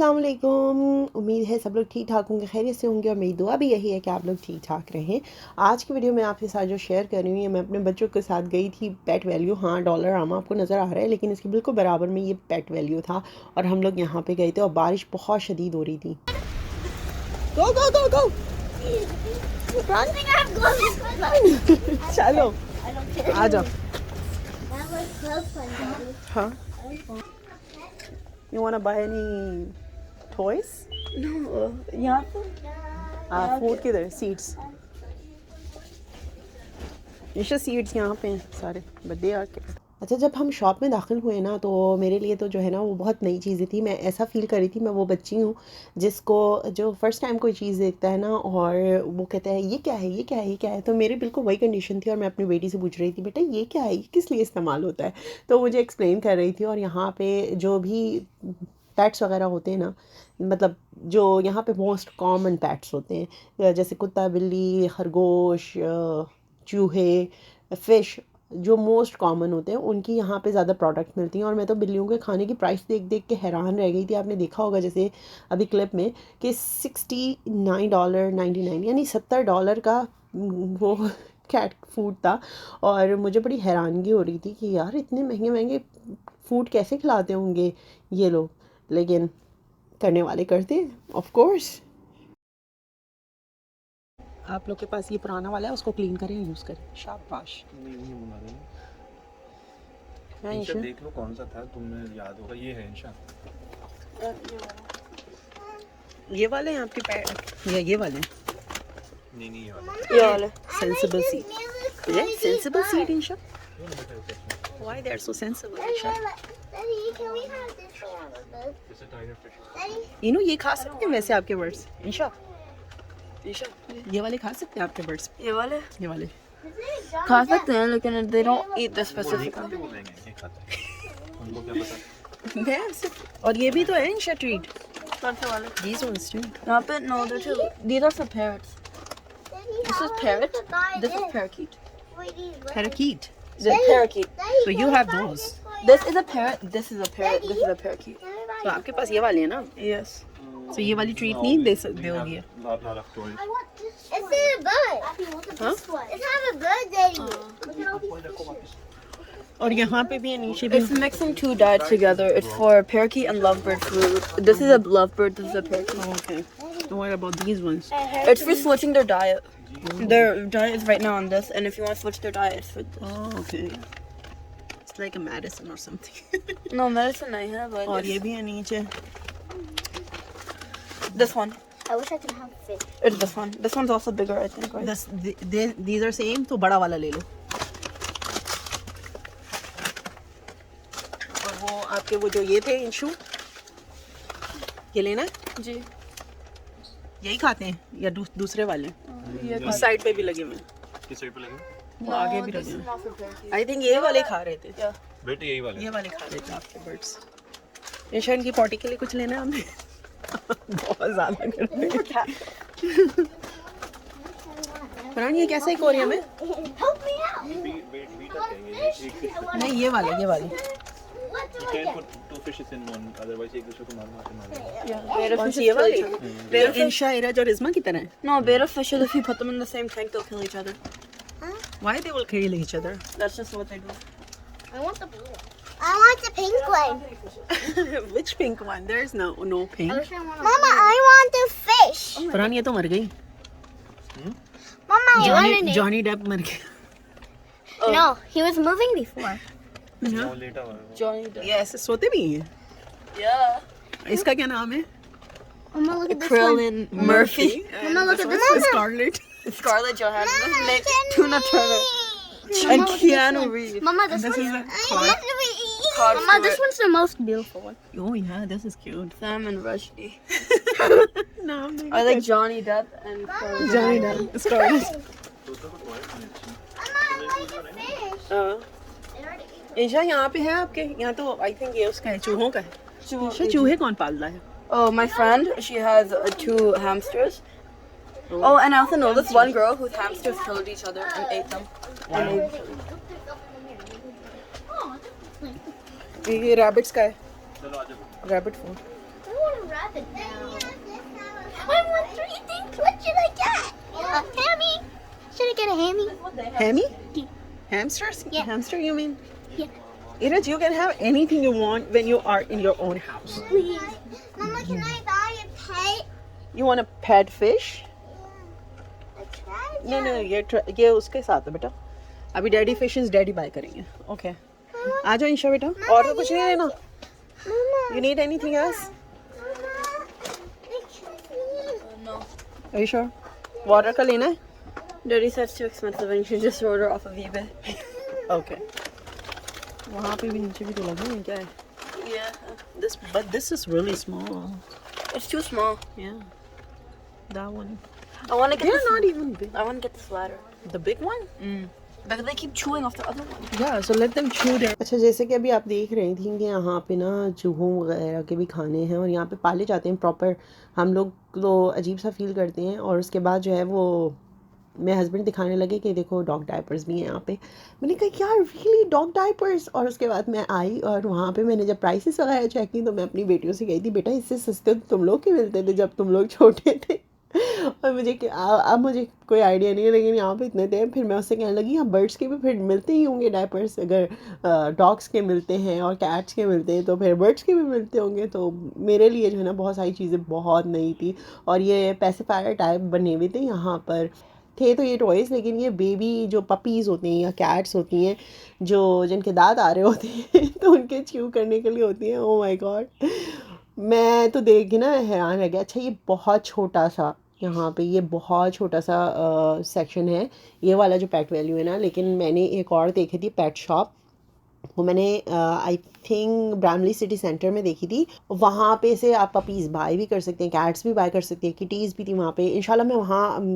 अस्सलाम वालेकुम। उम्मीद है सब लोग ठीक ठाक होंगे, खैरियत से होंगे और मेरी दुआ भी यही है कि आप लोग ठीक ठाक रहें। आज की वीडियो में आपके साथ जो शेयर कर रही हूँ, ये मैं अपने बच्चों के साथ गई थी पेट वैल्यू। हाँ, डॉलर आमा आपको नज़र आ रहा है, लेकिन इसके बिल्कुल बराबर में ये पेट वैल्यू था और हम लोग यहाँ पे गए थे और बारिश बहुत शदीद हो रही थी। गो गो गो गो चलो आ जाओ। हाँ, you wanna buy any toys? No, यहाँ पे फूड किधर? सीड्स, निशा सीड्स यहाँ पे हैं सारे बर्थडे आके। अच्छा, जब हम शॉप में दाखिल हुए ना, तो मेरे लिए तो जो है ना वो बहुत नई चीज़ें थी। मैं ऐसा फ़ील कर रही थी, मैं वो बच्ची हूँ जिसको जो फ़र्स्ट टाइम कोई चीज़ देखता है ना और वो कहता है ये क्या है, ये क्या है, ये क्या है। तो मेरी बिल्कुल वही कंडीशन थी और मैं अपनी बेटी से पूछ रही थी, बेटा ये क्या है, ये किस लिए इस्तेमाल होता है। तो मुझे एक्सप्लेन कर रही थी। और यहाँ पे जो भी पेट्स वगैरह होते हैं ना, मतलब जो यहाँ पे मोस्ट कॉमन पेट्स होते हैं, जैसे कुत्ता, बिल्ली, खरगोश, चूहे, फ़िश, जो मोस्ट कॉमन होते हैं उनकी यहाँ पे ज़्यादा प्रोडक्ट मिलती हैं। और मैं तो बिल्लियों के खाने की प्राइस देख देख के हैरान रह गई थी। आपने देखा होगा जैसे अभी क्लिप में कि $69.99 यानी $70 का वो कैट फूड था। और मुझे बड़ी हैरानगी हो रही थी कि यार इतने महंगे महंगे फूड कैसे खिलाते होंगे ये लोग, लेकिन करने वाले करते हैं ऑफ कोर्स। आप लोग के पास ये पुराना वाला है, उसको क्लीन करें, यूज़ करें। शाबाश। नहीं बना देना। हाँ, इंशा देख लो कौन सा था, तुम्हें याद होगा। ये है इंशा, ये वाले हैं आपके पैर या ये वाले? नहीं ये वाला। ये वाले सेंसिबल सीड, ये sensible seed Insha. Why they are so sensible इंशा? इनो ये खा सकते हैं वैसे आपके बर्ड्स इंशा? इंशा ये वाले खा सकते हैं आपके बर्ड्स? ये वाले ये वाले खा सकते हैं, लेकिन they don't eat this specific one. वो महंगे हैं, खाते हैं। उनको क्या पता। और ये भी तो है इंशा ट्रीट। कौन से वाले? These ones too. यहाँ पे no, they're too. These are for parrots. This is parrot. This is parakeet. Parakeet. This is parakeet. So you have those. This is a parrot. This is a parrot. This is a parakeet. तो आपके पास ये वाले हैं ना? Yes. तो ये वाली treat नहीं दे सकते होगी? lot of toys. It's a bird. Huh? It's not a bird, Daddy. Look at all these. और यहाँ पे भी है नीचे भी। It's mixing two diets together. It's for parakeet and lovebird food. This is a lovebird. This is a parakeet. Okay. So what about these ones? It's for switching their diet. Their diet is right now on this, and if you want to switch their diet, it's for this. Oh, okay. It's like a medicine or something. No, medicine nahi hai, but और ये भी है नीचे। this one. I wish I could have fish. It's this one. This one's also bigger, I think, right? These are same, तो बड़ा वाला ले लो। और वो आपके वो जो ये थे इंशु, ये लेना है? जी। यही खाते हैं या दूसरे वाले? ये इस साइड पे भी लगे हुए हैं, किस साइड पे लगे? वो आगे भी लगे this is हुए not for parakeet. हैं। आई थिंक ये वाले खा रहे थे। Yeah. बेटे यही वाले। ये वाले खा रहे थे आपके बर्ड्स। इंशा इनकी पॉटी के लिए कुछ लेना है हमें? बहुत ज़्यादा कर रहे हैं। फरहान ये कैसा एक्वेरियम है? Help me out. नहीं ये वाले, ये वाले। What do You I can't get? put two fishes in one, otherwise एक दूसरे को मार मार के। Yeah. Betta कौन सी fishes ये kill वाली? each other. इंशा, इराज और इस्मा की तरह है। No, betta fishes, if you put them in the same tank, they'll kill each other. Why they will kill each other? That's just what they do. I want the blue one. I want the pink one. Which pink one? There is no pink. Mama, I want the fish. Farhan ये तो मर गई। Mama, I want it. Johnny Depp मर गया। No, he was moving before. वो लेटा हुआ है। Johnny Depp. ये ऐसे सोते भी हैं? Yeah. इसका क्या नाम है? Mama, look at this one. Krillin Murphy. Mama, look at this one. Scarlett. Scarlett Johansson. Nick, Tuna Turner. Mama, And look at Keanu this one. Reeves. Mama, this This one. is a Mama, this one's the most beautiful one. Oh yeah, this is cute. Sam and Rushdie. नाम नहीं। I like Johnny Depp and Scarlett Johnny Depp, Scarlett. Mama, I like the fish. हाँ। इंशा यहाँ पे है आपके? यहाँ तो I think ये उसका है, चूहों का है। इंशा चूहे कौन पालता है? Oh, my friend, she has 2 hamsters. Oh, and I also know this one girl whose hamsters killed each other and ate them. ये रैबिट्स का है, चलो आजा। Rabbit food. I want a rabbit. should I get? A hammy? Should I get a hammy? Hammy? Yeah. Hamsters? Yeah. Hamster, you mean? Yeah. Iraj, you can have anything you want when you are in your own house. Please. Mama, can I buy a pet? You want a pet fish? A treasure? No, ये उसके साथ है बेटा. अभी daddy fishes daddy bye करेंगे. Okay. आ जाओ इंशा बेटा. और तो कुछ नहीं लेना. Mama. You need anything else? Mama. Excuse me. No. Are you sure? Water का लेना है? Daddy said it's too expensive and you should just order off of eBay. Okay. वहाँ पे भी नीचे भी तो लगे हैं क्या है? Yeah. But this is really small. It's too small. Yeah. That one. I want to get They're this. not even big. I want to get this ladder. The big one? Because they keep chewing off the other one. Yeah, so let them chew there. अच्छा, जैसे कि अभी आप देख रही थी कि यहाँ पे ना चूहों वगैरह के भी खाने हैं और यहाँ पे पाले जाते हैं प्रॉपर. हम लोग तो अजीब सा फील करते हैं और उसके बाद जो है वो मेरे हस्बैंड दिखाने लगे कि देखो डॉग डायपर्स भी हैं यहाँ पे. मैंने कहा यार रियली डॉग डायपर्स. और उसके बाद मैं आई और वहाँ पे मैंने जब प्राइसेस वगैरह चेक की तो मैं अपनी बेटियों से गई थी बेटा इससे सस्ते तो तुम लोग के मिलते थे जब तुम लोग छोटे थे. और मुझे अब मुझे कोई आइडिया नहीं है लेकिन यहाँ पे इतने थे. फिर मैं उससे कहने लगी यहाँ बर्ड्स के भी फिर मिलते ही होंगे डायपर्स. अगर डॉग्स के मिलते हैं और कैट्स के मिलते हैं तो फिर बर्ड्स के भी मिलते होंगे. तो मेरे लिए जो है ना बहुत सारी चीज़ें बहुत नई थी और ये पैसिफायर टाइप बने हुए थे यहाँ पर थे. तो ये टॉयज़ लेकिन ये बेबी जो पपीज़ होते हैं या कैट्स होती हैं जो जिनके दांत आ रहे होते हैं तो उनके च्यू करने के लिए होती हैं. ओह माय गॉड, मैं तो देख के ना हैरान रह गया. अच्छा ये बहुत छोटा सा यहाँ पे ये बहुत छोटा सा सेक्शन है ये वाला जो पेट वैल्यू है ना. लेकिन मैंने एक और देखी थी पेट शॉप. वो मैंने आई थिंक ब्रामली सिटी सेंटर में देखी थी. वहाँ पे से आप पपीज़ बाय भी कर सकते हैं, कैट्स भी बाय कर सकते हैं, किटीज़ भी थी वहाँ पे. इंशाल्लाह मैं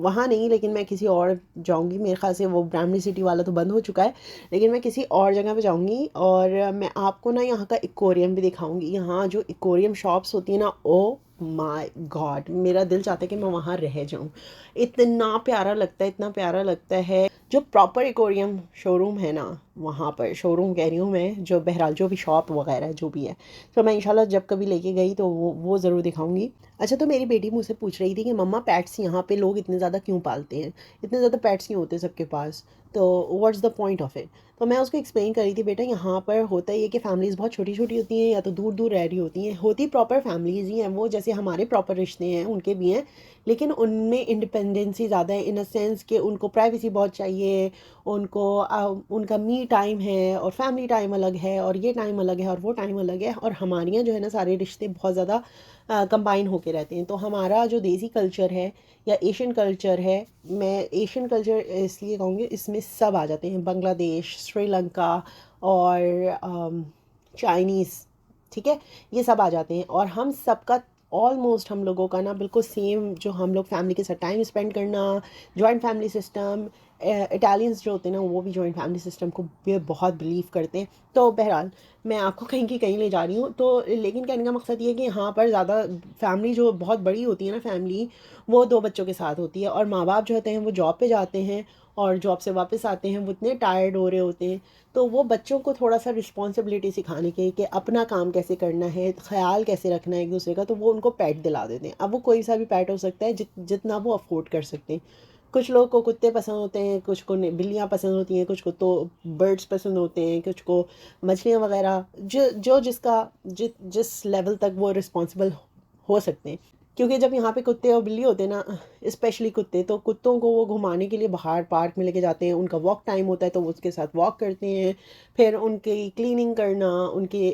वहाँ नहीं लेकिन मैं किसी और जाऊँगी. मेरे ख्याल से वो ब्रामली सिटी वाला तो बंद हो चुका है लेकिन मैं किसी और जगह पे जाऊँगी और मैं आपको ना यहाँ का एक्वेरियम भी दिखाऊँगी. यहाँ जो एक्वेरियम शॉप्स होती है ना ओ माय गॉड मेरा दिल चाहता है कि मैं वहाँ रह जाऊँ. इतना प्यारा लगता है, इतना प्यारा लगता है. जो प्रॉपर एक्वेरियम शोरूम है ना वहाँ पर, शोरूम कह रही हूँ मैं, जो बहरहाल जो भी शॉप वगैरह जो भी है तो मैं इंशाल्लाह जब कभी लेके गई तो वो ज़रूर दिखाऊंगी. अच्छा तो मेरी बेटी मुझसे पूछ रही थी कि मम्मा पेट्स यहाँ पे लोग इतने ज़्यादा क्यों पालते हैं, इतने ज़्यादा पेट्स क्यों होते हैं सबके पास, तो what's the point of it. तो मैं उसको एक्सप्लेन कर रही थी बेटा यहाँ पर होता है कि फ़ैमिलीज़ बहुत छोटी छोटी होती हैं या तो दूर दूर रह रही होती हैं. होती प्रॉपर फैमिलीज़ ही हैं वो, जैसे हमारे प्रॉपर रिश्ते हैं उनके भी हैं लेकिन उनमें इंडिपेंडेंसी ज़्यादा है इन अ सेंस कि उनको प्राइवेसी बहुत चाहिए. उनको उनका मी टाइम है और फैमिली टाइम अलग है और ये टाइम अलग है और वो टाइम अलग है. और हमारे यहाँ जो है ना सारे रिश्ते बहुत ज़्यादा कंबाइन होके रहते हैं. तो हमारा जो देसी कल्चर है या एशियन कल्चर है, मैं एशियन कल्चर इसलिए कहूँगी इसमें सब आ जाते हैं, बांग्लादेश, श्रीलंका और चाइनीज़, ठीक है, ये सब आ जाते हैं. और हम सबका ऑलमोस्ट हम लोगों का ना बिल्कुल सेम, जो हम लोग फैमिली के साथ टाइम स्पेंड करना, जॉइंट फैमिली सिस्टम. इटालियंस जो होते हैं ना वो भी जॉइंट फैमिली सिस्टम को बहुत बिलीव करते हैं. तो बहरहाल मैं आपको कहीं की कहीं ले जा रही हूँ. तो लेकिन कहने का मकसद ये है कि यहाँ पर ज़्यादा फैमिली जो बहुत बड़ी होती है ना फैमिली वो 2 बच्चों के साथ होती है और माँ बाप जो होते हैं वो जॉब पे जाते हैं और जॉब से वापस आते हैं वो इतने टायर्ड हो रहे होते हैं. तो वो बच्चों को थोड़ा सा रिस्पॉन्सिबिलिटी सिखाने के कि अपना काम कैसे करना है, ख्याल कैसे रखना है एक दूसरे का, तो वो उनको पेट दिला देते हैं. अब वो कोई सा भी पेट हो सकता है जितना वो अफोर्ड कर सकते हैं. कुछ लोगों को कुत्ते पसंद होते हैं, कुछ को बिल्लियाँ पसंद होती हैं, कुछ को तो बर्ड्स पसंद होते हैं, कुछ को मछलियाँ वगैरह, जो जिसका जिस लेवल तक वो रिस्पॉन्सिबल हो सकते हैं. क्योंकि जब यहाँ पे कुत्ते और बिल्ली होते हैं ना, स्पेशली कुत्ते, तो कुत्तों को वो घुमाने के लिए बाहर पार्क में लेके जाते हैं. उनका वॉक टाइम होता है तो वो उसके साथ वॉक करते हैं. फिर उनकी क्लीनिंग करना,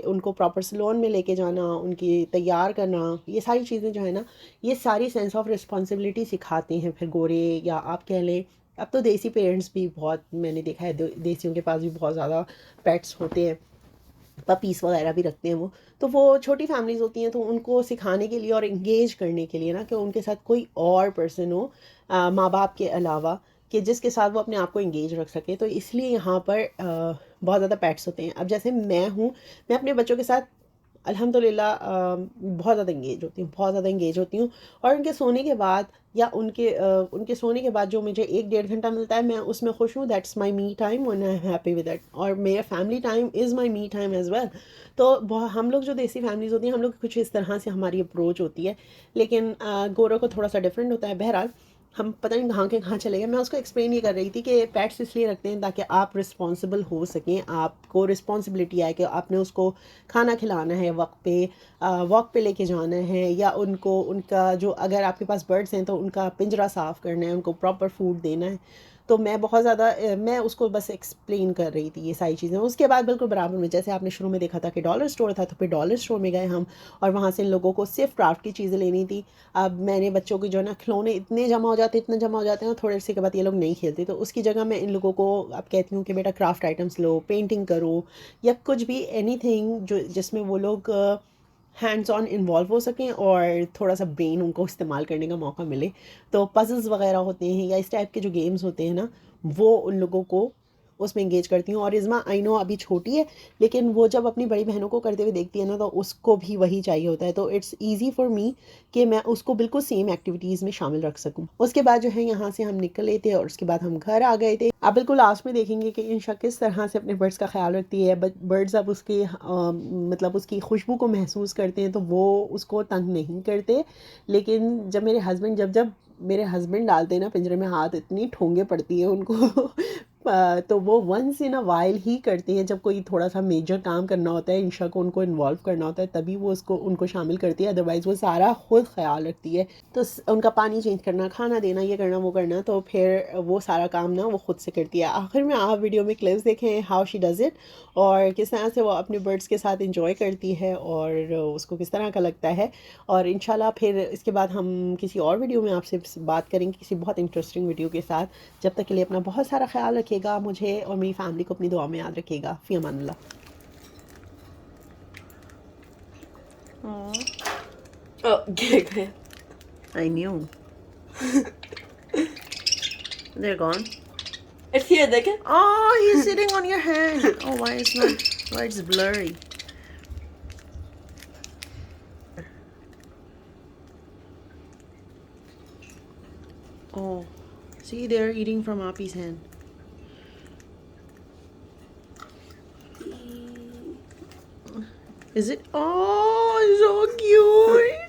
उनको प्रॉपर सैलून में लेके जाना, उनकी तैयार करना, ये सारी चीज़ें जो है ना ये सारी सेंस ऑफ रिस्पॉन्सिबिलिटी सिखाते हैं. फिर गोरे या आप कह लें, अब तो देसी पेरेंट्स भी बहुत मैंने देखा है, देसियों के पास भी बहुत ज़्यादा पेट्स होते हैं, पपीज़ वगैरह भी रखते हैं वो. तो वो छोटी फैमिलीज़ होती हैं तो उनको सिखाने के लिए और इंगेज करने के लिए ना कि उनके साथ कोई और पर्सन हो माँ बाप के अलावा कि जिसके साथ वो अपने आप को इंगेज रख सके. तो इसलिए यहाँ पर बहुत ज़्यादा पेट्स होते हैं. अब जैसे मैं हूँ, मैं अपने बच्चों के साथ अल्हम्दुलिल्लाह बहुत ज़्यादा इंगेज होती हूँ. और उनके सोने के बाद या उनके सोने के बाद जो मुझे 1-1.5 घंटा मिलता है मैं उसमें खुश हूँ. That's my me time and I am happy with that. और मेरा family time is my me time as well. तो हम लोग जो देसी फैमिलीज़ होती हैं हम लोग कुछ इस तरह से हमारी अप्रोच होती है. लेकिन गोरों को थोड़ा सा डिफरेंट होता है. बहरहाल हम पता नहीं कहाँ के कहाँ चले गए। मैं उसको एक्सप्लेन ये कर रही थी कि पेट्स इसलिए रखते हैं ताकि आप रिस्पॉन्सिबल हो सकें, आपको रिस्पॉन्सिबिलिटी आए कि आपने उसको खाना खिलाना है वक्त पे, वॉक पे लेके जाना है, या उनको उनका जो अगर आपके पास बर्ड्स हैं तो उनका पिंजरा साफ़ करना है, उनको प्रॉपर फूड देना है। तो मैं बहुत ज़्यादा मैं उसको बस एक्सप्लेन कर रही थी ये सारी चीज़ें। उसके बाद बिल्कुल बराबर में जैसे आपने शुरू में देखा था कि डॉलर स्टोर था, तो फिर डॉलर स्टोर में गए हम और वहाँ से इन लोगों को सिर्फ क्राफ्ट की चीज़ें लेनी थी। अब मैंने बच्चों के जो है ना खिलौने इतने जमा हो जाते हैं थोड़े से के बाद ये लोग नहीं खेलते, तो उसकी जगह मैं इन लोगों को अब कहती हूँ कि बेटा क्राफ्ट आइटम्स लो, पेंटिंग करो, या कुछ भी एनीथिंग जो जिसमें वो लोग हैंड्स ऑन इन्वॉल्व हो सकें और थोड़ा सा ब्रेन उनको इस्तेमाल करने का मौका मिले। तो पजल्स वगैरह होते हैं या इस टाइप के जो गेम्स होते हैं ना, वो उन लोगों को उसमें इंगेज करती हूँ। और इज़्मा आई नो अभी छोटी है, लेकिन वो जब अपनी बड़ी बहनों को करते हुए देखती है ना, तो उसको भी वही चाहिए होता है। तो इट्स ईजी फॉर मी कि मैं उसको बिल्कुल सेम एक्टिविटीज़ में शामिल रख सकूँ। उसके बाद जो है यहाँ से हम निकले थे और उसके बाद हम घर आ गए थे। आप बिल्कुल लास्ट में देखेंगे कि इंशा किस तरह से अपने बर्ड्स का ख्याल रखती है। बर्ड्स अब उसके मतलब उसकी खुशबू को महसूस करते हैं तो वो उसको तंग नहीं करते। लेकिन जब मेरे हस्बैंड जब मेरे हस्बैंड डालते हैं ना पिंजरे में हाथ, इतनी ठोंगे पड़ती हैं उनको तो वो once in a while he करते हैं। जब कोई थोड़ा सा मेजर काम करना होता है, इंशा को उनको इन्वॉल्व करना होता है, तभी वो उनको शामिल करती है। अदरवाइज़ वो सारा खुद ख्याल रखती है। तो उनका पानी चेंज करना, खाना देना, ये करना वो करना, तो फिर वो सारा काम ना वो खुद से करती है। आखिर में आप वीडियो में क्लिप्स देखें हाउ शी डज़ इट, और किस तरह से वो अपने बर्ड्स के साथ इंजॉय करती है और उसको किस तरह का लगता है। और इंशाल्लाह फिर इसके बाद हम किसी और वीडियो में आपसे बात करेंगे, किसी बहुत इंटरेस्टिंग वीडियो के साथ। जब तक के लिए अपना बहुत सारा ख्याल रखिएगा, मुझे और मेरी फैमिली को अपनी दुआ में याद रखिएगा। फ़ी अमानिल्लाह। Oh, okay. I knew. They're gone. It's here, देखिए. Oh, he's sitting on your hand. Oh, why it's blurry? Oh, see, they're eating from Api's hand. Is it? Oh, so cute.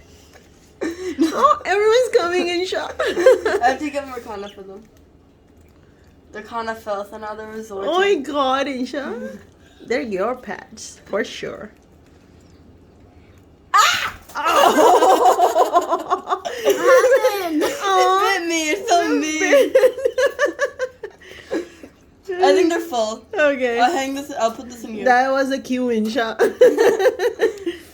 Oh, everyone's coming in shop. I have to get more khana for them. Their khana fell, so now they're resorting. Oh my God, Insha. They're your pets, for sure. Bit me, you're so mean. I think they're full. Okay. I'll put this in here. That was a cue, Insha.